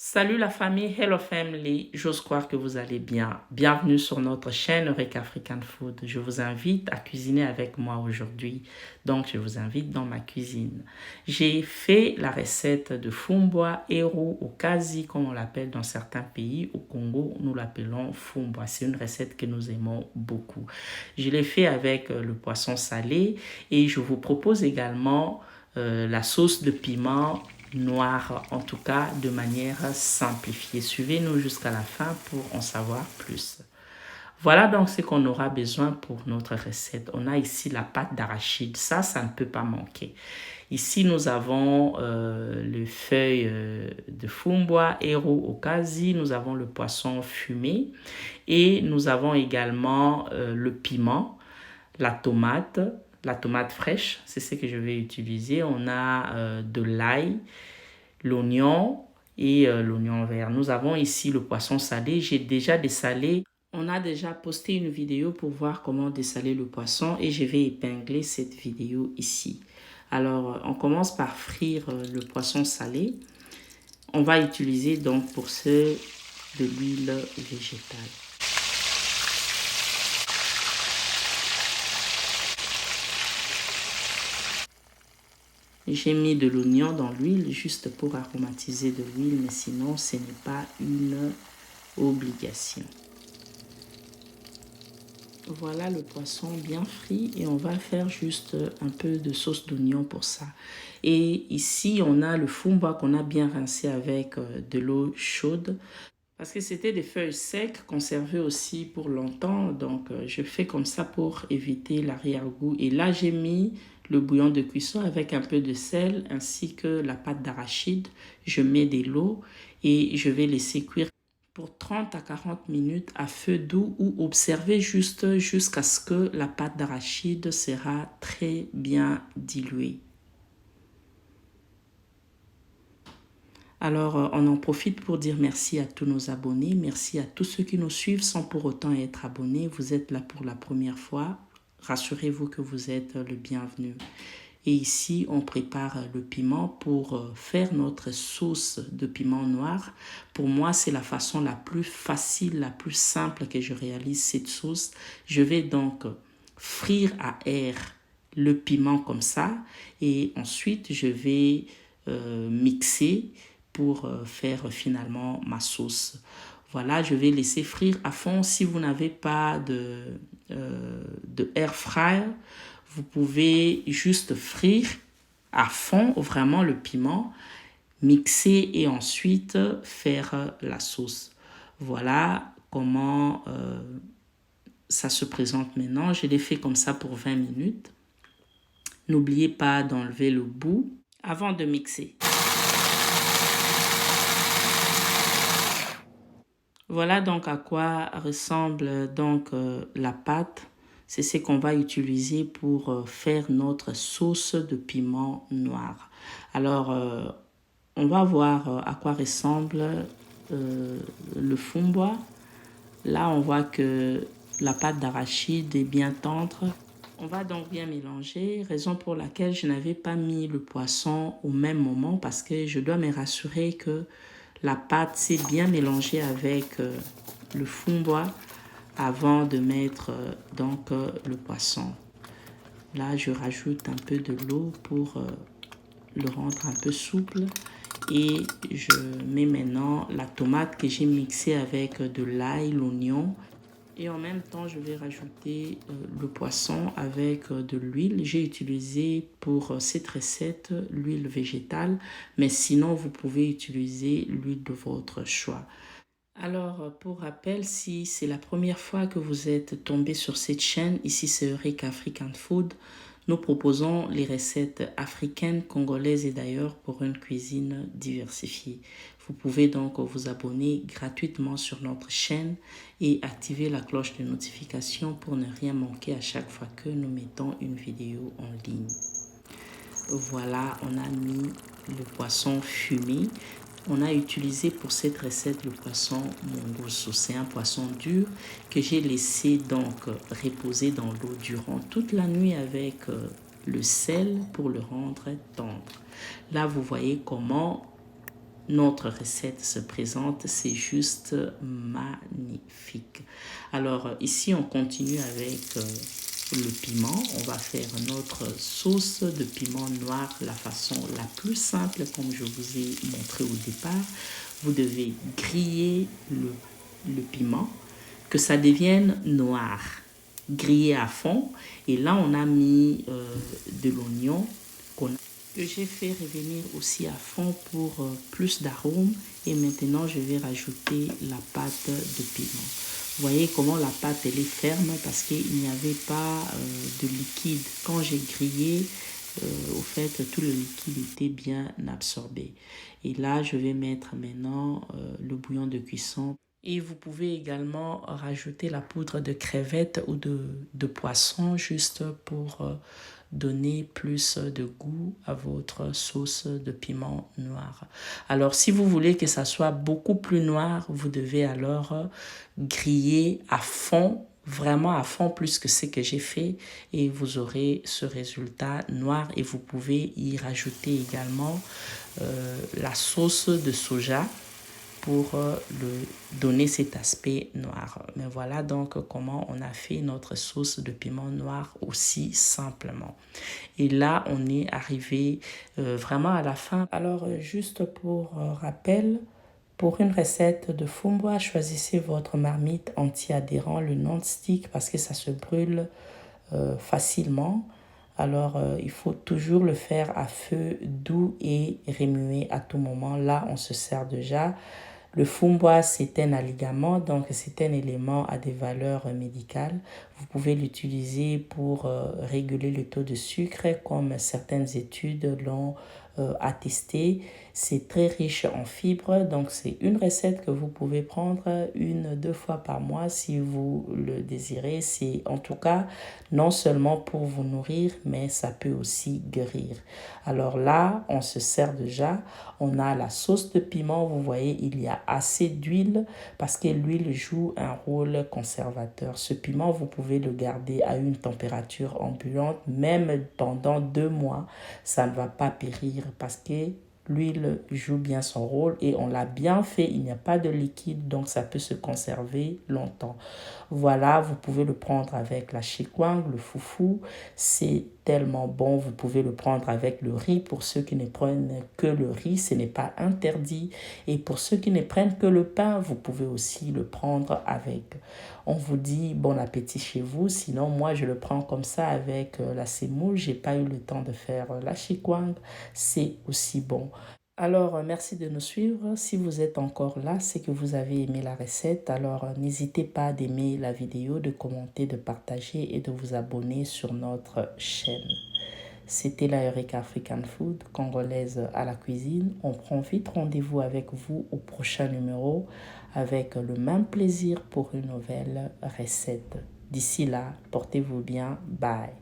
Salut la famille, hello family, j'ose croire que vous allez bien. Bienvenue sur notre chaîne Eureka African Food. Je vous invite à cuisiner avec moi aujourd'hui. Donc je vous invite dans ma cuisine. J'ai fait la recette de fumboa, héros ou kazi comme on l'appelle dans certains pays. Au Congo, nous l'appelons fumboa. C'est une recette que nous aimons beaucoup. Je l'ai fait avec le poisson salé et je vous propose également la sauce de piment noir, en tout cas de manière simplifiée. Suivez-nous jusqu'à la fin pour en savoir plus. Voilà donc ce qu'on aura besoin pour notre recette. On a ici la pâte d'arachide, ça ne peut pas manquer. Ici, nous avons les feuilles de fumboa, héros okazi, nous avons le poisson fumé et nous avons également le piment, la tomate fraîche, c'est ce que je vais utiliser. On a de l'ail, l'oignon et l'oignon vert. Nous avons ici le poisson salé. J'ai déjà dessalé. On a déjà posté une vidéo pour voir comment dessaler le poisson et je vais épingler cette vidéo ici. Alors, on commence par frire le poisson salé. On va utiliser donc pour ce de l'huile végétale. J'ai mis de l'oignon dans l'huile juste pour aromatiser de l'huile, mais sinon ce n'est pas une obligation. Voilà le poisson bien frit et on va faire juste un peu de sauce d'oignon pour ça. Et ici, on a le fumboa qu'on a bien rincé avec de l'eau chaude. Parce que c'était des feuilles secs conservées aussi pour longtemps. Donc, je fais comme ça pour éviter l'arrière-goût. Et là, j'ai mis le bouillon de cuisson avec un peu de sel ainsi que la pâte d'arachide. Je mets de l'eau et je vais laisser cuire pour 30 à 40 minutes à feu doux ou observer juste jusqu'à ce que la pâte d'arachide sera très bien diluée. Alors, on en profite pour dire merci à tous nos abonnés, merci à tous ceux qui nous suivent sans pour autant être abonnés. Vous êtes là pour la première fois. Rassurez-vous que vous êtes le bienvenu. Et ici, on prépare le piment pour faire notre sauce de piment noir. Pour moi, c'est la façon la plus facile, la plus simple que je réalise cette sauce. Je vais donc frire à air le piment comme ça. Et ensuite, je vais mixer pour faire finalement ma sauce. Voilà, je vais laisser frire à fond. Si vous n'avez pas de air fryer, vous pouvez juste frire à fond vraiment le piment, mixer et ensuite faire la sauce. Voilà comment ça se présente maintenant. Je l'ai fait comme ça pour 20 minutes. N'oubliez pas d'enlever le bout avant de mixer. Voilà donc à quoi ressemble donc la pâte. C'est ce qu'on va utiliser pour faire notre sauce de piment noir. Alors, on va voir à quoi ressemble le fumboa. Là, on voit que la pâte d'arachide est bien tendre. On va donc bien mélanger, raison pour laquelle je n'avais pas mis le poisson au même moment parce que je dois me rassurer que la pâte s'est bien mélangée avec le fumboa avant de mettre donc le poisson. Là, je rajoute un peu de l'eau pour le rendre un peu souple et je mets maintenant la tomate que j'ai mixée avec de l'ail, l'oignon. Et en même temps, je vais rajouter le poisson avec de l'huile. J'ai utilisé pour cette recette l'huile végétale, mais sinon, vous pouvez utiliser l'huile de votre choix. Alors, pour rappel, si c'est la première fois que vous êtes tombé sur cette chaîne, ici c'est Eureka African Food. Nous proposons les recettes africaines, congolaises et d'ailleurs pour une cuisine diversifiée. Vous pouvez donc vous abonner gratuitement sur notre chaîne et activer la cloche de notification pour ne rien manquer à chaque fois que nous mettons une vidéo en ligne. Voilà, on a mis le poisson fumé. On a utilisé pour cette recette le poisson mongoso. C'est un poisson dur que j'ai laissé donc reposer dans l'eau durant toute la nuit avec le sel pour le rendre tendre. Là, vous voyez comment notre recette se présente, c'est juste magnifique. Alors ici, on continue avec le piment. On va faire notre sauce de piment noir la façon la plus simple, comme je vous ai montré au départ. Vous devez griller le piment, que ça devienne noir, grillé à fond. Et là, on a mis de l'oignon que j'ai fait revenir aussi à fond pour plus d'arôme. Et maintenant, je vais rajouter la pâte de piment. Vous voyez comment la pâte elle est ferme parce qu'il n'y avait pas de liquide. Quand j'ai grillé, au fait, tout le liquide était bien absorbé. Et là, je vais mettre maintenant le bouillon de cuisson. Et vous pouvez également rajouter la poudre de crevettes ou de poisson juste pour donner plus de goût à votre sauce de piment noir. Alors, si vous voulez que ça soit beaucoup plus noir, vous devez alors griller à fond, vraiment à fond plus que ce que j'ai fait et vous aurez ce résultat noir et vous pouvez y rajouter également la sauce de soja pour le donner cet aspect noir. Mais voilà donc comment on a fait notre sauce de piment noir aussi simplement. Et là, on est arrivé vraiment à la fin. Alors, juste pour rappel, pour une recette de fumba, choisissez votre marmite anti-adhérent, le non-stick, parce que ça se brûle facilement. Alors, il faut toujours le faire à feu doux et remuer à tout moment. Là, on se sert déjà. Le fumba, c'est un alligament, donc c'est un élément à des valeurs médicales. Vous pouvez l'utiliser pour réguler le taux de sucre, comme certaines études l'ont attesté. C'est très riche en fibres, donc c'est une recette que vous pouvez prendre 1-2 fois par mois si vous le désirez. C'est en tout cas non seulement pour vous nourrir, mais ça peut aussi guérir. Alors là, on se sert déjà. On a la sauce de piment, vous voyez, il y a assez d'huile parce que l'huile joue un rôle conservateur. Ce piment, vous pouvez le garder à une température ambiante, même pendant 2 mois, ça ne va pas périr parce que l'huile joue bien son rôle et on l'a bien fait, il n'y a pas de liquide, donc ça peut se conserver longtemps. Voilà, vous pouvez le prendre avec la chikwang, le foufou, c'est tellement bon. Vous pouvez le prendre avec le riz. Pour ceux qui ne prennent que le riz, ce n'est pas interdit. Et pour ceux qui ne prennent que le pain, vous pouvez aussi le prendre avec. On vous dit bon appétit chez vous. Sinon, moi, je le prends comme ça avec la semoule. J'ai pas eu le temps de faire la chikwang. C'est aussi bon. Alors, merci de nous suivre. Si vous êtes encore là, c'est que vous avez aimé la recette. Alors, n'hésitez pas d'aimer la vidéo, de commenter, de partager et de vous abonner sur notre chaîne. C'était la Eureka African Food, congolaise à la cuisine. On prend vite rendez-vous avec vous au prochain numéro avec le même plaisir pour une nouvelle recette. D'ici là, portez-vous bien. Bye.